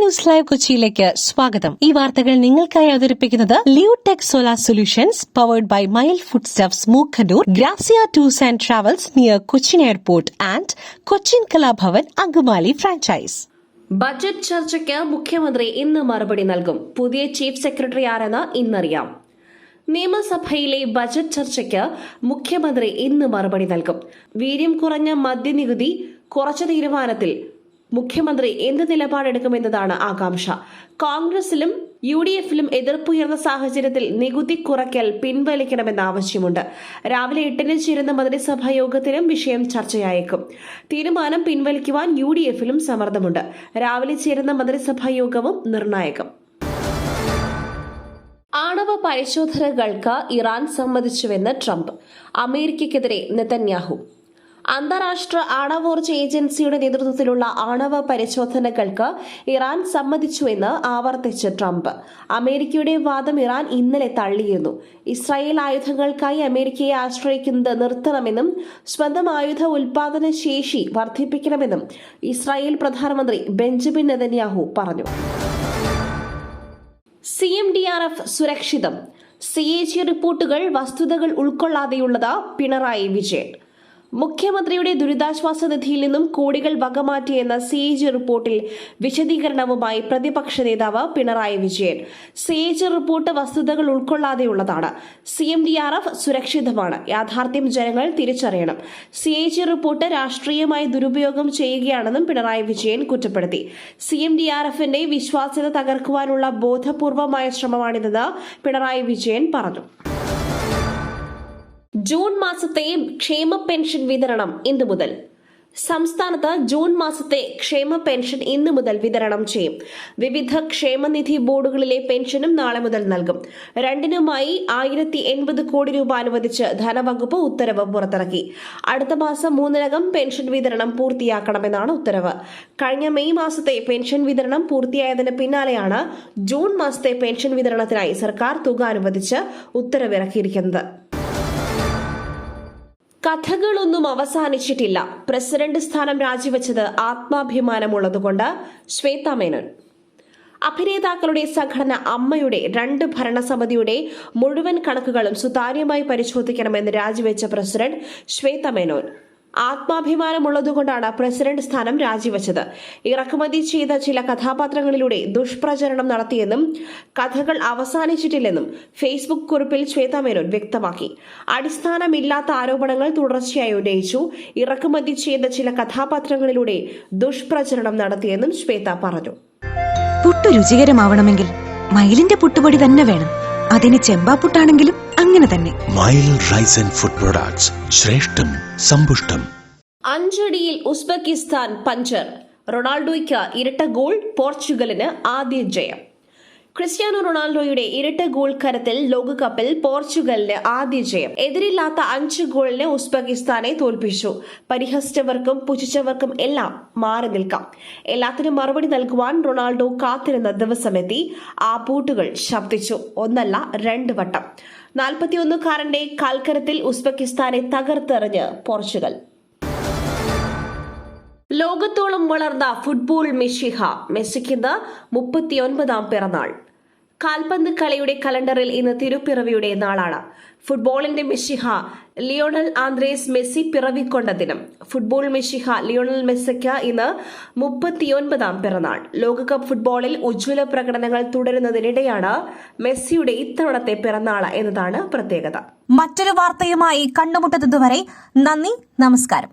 News live കൊച്ചിയിലേക്ക് സ്വാഗതം. ഈ വാർത്തകൾ നിങ്ങൾക്കായി അവതരിപ്പിക്കുന്നത് Leotech solar solutions powered by Mile food stuffs Mookkannoor, Grazia tours and travels near Cochin airport and Cochin Kalabhavan Angamaly franchise. Budget ചർച്ചയ്ക്ക് മുഖ്യമന്ത്രി ഇന്ന് മറുപടി നൽകും. പുതിയ ചീഫ് സെക്രട്ടറി ആരെന്ന് ഇന്നറിയാം. നിയമസഭയിലെ ബജറ്റ് ചർച്ചയ്ക്ക് മുഖ്യമന്ത്രി ഇന്ന് മറുപടി നൽകും. വീര്യം കുറഞ്ഞ മദ്യനികുതി കുറച്ച തീരുമാനത്തിൽ മുഖ്യമന്ത്രി എന്ത് നിലപാടെടുക്കുമെന്നതാണ് ആകാംക്ഷ. കോൺഗ്രസിലും UDFിലും എതിർപ്പുയർന്ന സാഹചര്യത്തിൽ നികുതി കുറയ്ക്കൽ പിൻവലിക്കണമെന്ന ആവശ്യമുണ്ട്. രാവിലെ 8-ന് ചേരുന്ന മന്ത്രിസഭാ യോഗത്തിലും വിഷയം ചർച്ചയായേക്കും. തീരുമാനം പിൻവലിക്കുവാൻ UDFിലും സമ്മർദ്ദമുണ്ട്. രാവിലെ ചേരുന്ന മന്ത്രിസഭാ യോഗവും നിർണായകം. ആണവ പരിശോധനകൾക്ക് ഇറാൻ സമ്മതിച്ചുവെന്ന് ട്രംപ്. അമേരിക്കയ്ക്കെതിരെ നെതന്യാഹു. അന്താരാഷ്ട്ര ആണവോർജ്ജ ഏജൻസിയുടെ നേതൃത്വത്തിലുള്ള ആണവ പരിശോധനകൾക്ക് ഇറാൻ സമ്മതിച്ചുവെന്ന് ആവർത്തിച്ച് ട്രംപ്. അമേരിക്കയുടെ വാദം ഇറാൻ ഇന്നലെ തള്ളിയിരുന്നു. ഇസ്രായേൽ ആയുധങ്ങൾക്കായി അമേരിക്കയെ ആശ്രയിക്കുന്നത് നിർത്തണമെന്നും സ്വന്തം ആയുധ ഉൽപാദന ശേഷി വർദ്ധിപ്പിക്കണമെന്നും ഇസ്രായേൽ പ്രധാനമന്ത്രി ബെഞ്ചമിൻ നെതന്യാഹു പറഞ്ഞു. CMDRF സുരക്ഷിതം. CAG റിപ്പോർട്ടുകൾ വസ്തുതകൾ ഉൾക്കൊള്ളാതെയുള്ളത് പിണറായി വിജയൻ. മുഖ്യമന്ത്രിയുടെ ദുരിതാശ്വാസ നിധിയിൽ നിന്നും കോടികൾ വകമാറ്റിയെന്ന CAG റിപ്പോർട്ടിൽ വിശദീകരണവുമായി പ്രതിപക്ഷ നേതാവ് പിണറായി വിജയൻ. CAG റിപ്പോർട്ട് വസ്തുതകൾ ഉൾക്കൊള്ളാതെയുള്ളതാണ്. CMDRF സുരക്ഷിതമാണ്. യാഥാർത്ഥ്യം ജനങ്ങൾ തിരിച്ചറിയണം. CAG റിപ്പോർട്ട് രാഷ്ട്രീയമായി ദുരുപയോഗം ചെയ്യുകയാണെന്നും പിണറായി വിജയൻ കുറ്റപ്പെടുത്തി. CMDRFന്റെ വിശ്വാസ്യത തകർക്കുവാനുള്ള ബോധപൂർവമായ ശ്രമമാണിതെന്ന് പിണറായി വിജയൻ പറഞ്ഞു. ജൂൺ മാസത്തെ ക്ഷേമ പെൻഷൻ വിതരണം ഇന്നു മുതൽ. സംസ്ഥാനത്ത് ജൂൺ മാസത്തെ ക്ഷേമ പെൻഷൻ ഇന്നു മുതൽ വിതരണം ചെയ്യും. വിവിധ ക്ഷേമനിധി ബോർഡുകളിലെ പെൻഷനും നാളെ മുതൽ നൽകും. രണ്ടിനുമായി 1080 കോടി രൂപ അനുവദിച്ച് ധനവകുപ്പ് ഉത്തരവ് പുറത്തിറക്കി. അടുത്ത മാസം 3-നകം പെൻഷൻ വിതരണം പൂർത്തിയാക്കണമെന്നാണ് ഉത്തരവ്. കഴിഞ്ഞ മെയ് മാസത്തെ പെൻഷൻ വിതരണം പൂർത്തിയായതിന് പിന്നാലെയാണ് ജൂൺ മാസത്തെ പെൻഷൻ വിതരണത്തിനായി സർക്കാർ തുക അനുവദിച്ച് ഉത്തരവിറക്കിയിരിക്കുന്നത്. കഥകളൊന്നും അവസാനിച്ചിട്ടില്ല. പ്രസിഡന്റ് സ്ഥാനം രാജിവെച്ചത് ആത്മാഭിമാനമുള്ളതുകൊണ്ട് ശ്വേത മേനോൻ. അഭിനേതാക്കളുടെ സംഘടന അമ്മയുടെ 2 ഭരണസമിതിയുടെ മുഴുവൻ കണക്കുകളും സുതാര്യമായി പരിശോധിക്കണമെന്ന് രാജിവെച്ച പ്രസിഡന്റ് ശ്വേത മേനോൻ. ആത്മാഭിമാനമുള്ളതുകൊണ്ടാണ് പ്രസിഡന്റ് സ്ഥാനം രാജിവെച്ചത്. ഇറക്കുമതി ചെയ്ത ചില കഥാപാത്രങ്ങളിലൂടെ ദുഷ്പ്രചരണം നടത്തിയെന്നും കഥകൾ അവസാനിച്ചിട്ടില്ലെന്നും ഫേസ്ബുക്ക് കുറിപ്പിൽ ശ്വേത മേനോൻ വ്യക്തമാക്കി. അടിസ്ഥാനമില്ലാത്ത ആരോപണങ്ങൾ തുടർച്ചയായി ഉന്നയിച്ചു. ഇറക്കുമതി ചെയ്ത ചില കഥാപാത്രങ്ങളിലൂടെ ദുഷ്പ്രചരണം നടത്തിയെന്നും ശ്വേത പറഞ്ഞു. പുട്ടു രുചികരമാവണമെങ്കിൽ മയിലിന്റെ പുട്ടുപൊടി തന്നെ വേണം. അതിന് ചെമ്പാപ്പുട്ടാണെങ്കിലും അങ്ങനെ തന്നെ. Mile rice and food products, ശ്രേഷ്ഠം സമ്പുഷ്ടം. 5 അടിയിൽ ഉസ്ബെക്കിസ്ഥാൻ പഞ്ചർ. റൊണാൾഡോയ്ക്ക് ഇരട്ട ഗോൾ, പോർച്ചുഗലിന് ആദ്യ ജയം. ക്രിസ്ത്യാനോ റൊണാൾഡോയുടെ ഇരട്ട ഗോൾ കരത്തിൽ ലോകകപ്പിൽ പോർച്ചുഗലിന് ആദ്യ ജയം. എതിരില്ലാത്ത 5 ഗോളിന് ഉസ്ബെക്കിസ്ഥാനെ തോൽപ്പിച്ചു. പരിഹസിച്ചവർക്കും പുച്ഛിച്ചവർക്കും എല്ലാം മാറി നിൽക്കാം. എല്ലാത്തിനും മറുപടി നൽകുവാൻ റൊണാൾഡോ കാത്തിരുന്ന ദിവസമെത്തി. ആ ബൂട്ടുകൾ ശബ്ദിച്ചു. 1 അല്ല 2 വട്ടം. 41-കാരന്റെ കാൽക്കരത്തിൽ ഉസ്ബെക്കിസ്ഥാനെ തകർത്തെറിഞ്ഞ് പോർച്ചുഗൽ. ലോകത്തോളം വളർന്ന ഫുട്ബോൾ മിശിഹ മെസ്സിക്കിന്ന് 39-ാം പിറന്നാൾ. കാൽപന്ത് കളിയുടെ കലണ്ടറിൽ ഇന്ന് തിരുപ്പിറവിയുടെ നാളാണ്. ഫുട്ബോളിന്റെ മിശിഹ ലിയോണൽ ആന്ദ്രേസ് മെസ്സി പിറവിക്കൊണ്ട ദിനം. ഫുട്ബോൾ മിശിഹ ലിയോണൽ മെസ്സിക്ക് ഇന്ന് 39-ാം പിറന്നാൾ. ലോകകപ്പ് ഫുട്ബോളിൽ ഉജ്ജ്വല പ്രകടനങ്ങൾ തുടരുന്നതിനിടെയാണ് മെസ്സിയുടെ ഇത്തവണത്തെ പിറന്നാൾ എന്നതാണ് പ്രത്യേകത. മറ്റൊരു വാർത്തയുമായി കണ്ടുമുട്ടുന്നതുവരെ നന്ദി, നമസ്കാരം.